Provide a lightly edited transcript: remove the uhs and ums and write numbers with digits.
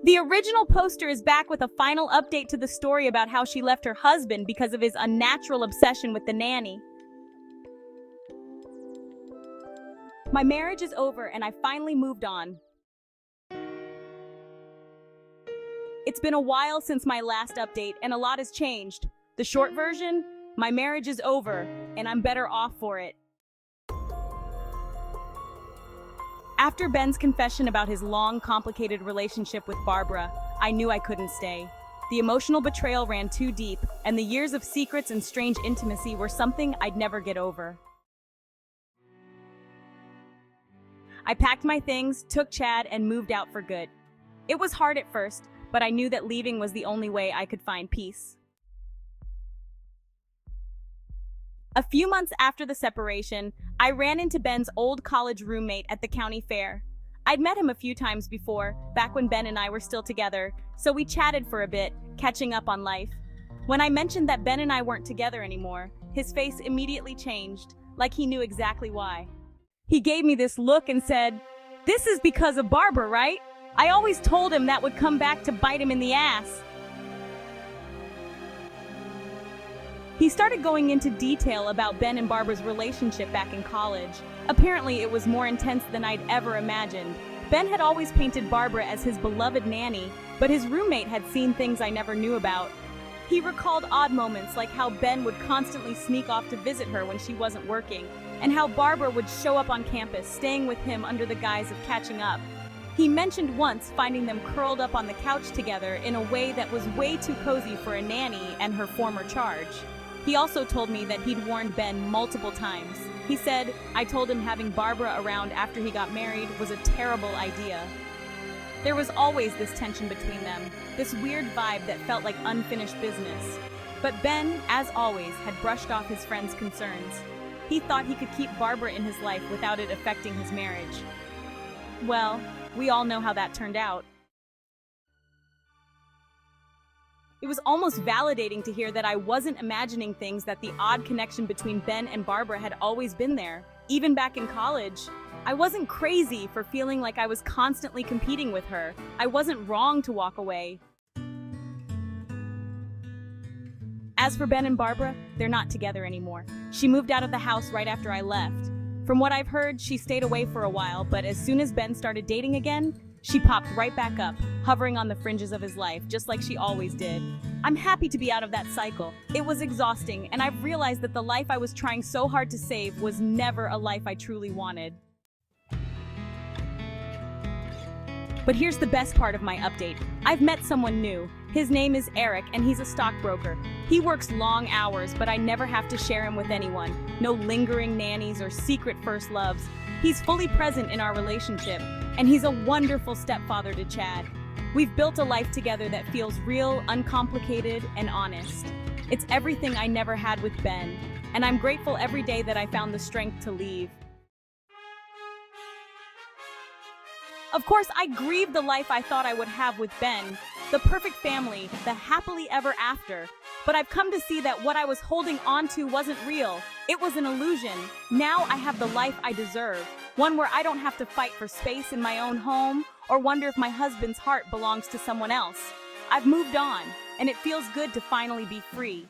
The original poster is back with a final update to the story about how she left her husband because of his unnatural obsession with the nanny. My marriage is over and I finally moved on. It's been a while since my last update and a lot has changed. The short version, my marriage is over and I'm better off for it. After Ben's confession about his long, complicated relationship with Barbara, I knew I couldn't stay. The emotional betrayal ran too deep, and the years of secrets and strange intimacy were something I'd never get over. I packed my things, took Chad, and moved out for good. It was hard at first, but I knew that leaving was the only way I could find peace. A few months after the separation, I ran into Ben's old college roommate at the county fair. I'd met him a few times before, back when Ben and I were still together, so we chatted for a bit, catching up on life. When I mentioned that Ben and I weren't together anymore, his face immediately changed, like he knew exactly why. He gave me this look and said, "This is because of Barbara, right? I always told him that would come back to bite him in the ass." He started going into detail about Ben and Barbara's relationship back in college. Apparently, it was more intense than I'd ever imagined. Ben had always painted Barbara as his beloved nanny, but his roommate had seen things I never knew about. He recalled odd moments like how Ben would constantly sneak off to visit her when she wasn't working, and how Barbara would show up on campus, staying with him under the guise of catching up. He mentioned once finding them curled up on the couch together in a way that was way too cozy for a nanny and her former charge. He also told me that he'd warned Ben multiple times. He said, "I told him having Barbara around after he got married was a terrible idea." There was always this tension between them, this weird vibe that felt like unfinished business. But Ben, as always, had brushed off his friend's concerns. He thought he could keep Barbara in his life without it affecting his marriage. Well, we all know how that turned out. It was almost validating to hear that I wasn't imagining things, that the odd connection between Ben and Barbara had always been there. Even back in college, I wasn't crazy for feeling like I was constantly competing with her. I wasn't wrong to walk away. As for Ben and Barbara, they're not together anymore. She moved out of the house right after I left. From what I've heard, she stayed away for a while, but as soon as Ben started dating again, she popped right back up, hovering on the fringes of his life, just like she always did. I'm happy to be out of that cycle. It was exhausting, and I've realized that the life I was trying so hard to save was never a life I truly wanted. But here's the best part of my update. I've met someone new. His name is Eric, and he's a stockbroker. He works long hours, but I never have to share him with anyone. No lingering nannies or secret first loves. He's fully present in our relationship, and he's a wonderful stepfather to Chad. We've built a life together that feels real, uncomplicated, and honest. It's everything I never had with Ben, and I'm grateful every day that I found the strength to leave. Of course, I grieved the life I thought I would have with Ben, the perfect family, the happily ever after. But I've come to see that what I was holding on to wasn't real. It was an illusion. Now I have the life I deserve, one where I don't have to fight for space in my own home or wonder if my husband's heart belongs to someone else. I've moved on, and it feels good to finally be free.